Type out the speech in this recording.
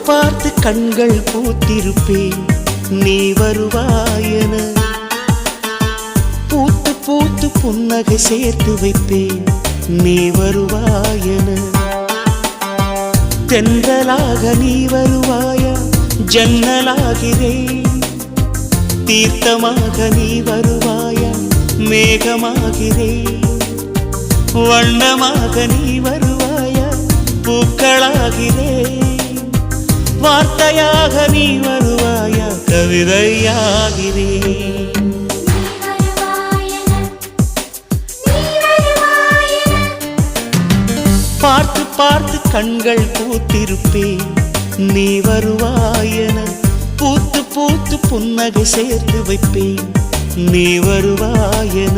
பார்த்து கண்கள் பூத்திருப்பேன் நீ வருவாயென. பூத்து பூத்து புன்னகை சேர்த்து வைப்பேன் நீ வருவாயென. தென்றலாக நீ வருவாயா ஜன்னலாகிறேன். தீர்த்தமாக நீ வருவாயா மேகமாகிறேன். வண்ணமாக நீ வருவாயா பூக்களாகிறேன். வார்த்தையாக நீ வருவாயா கவிதையாகிறேன். பார்த்து பார்த்து கண்கள் பூத்திருப்பேன் நீ வருவாயென. பூத்து பூத்து புன்னகை சேர்த்து வைப்பேன் நீ வருவாயென.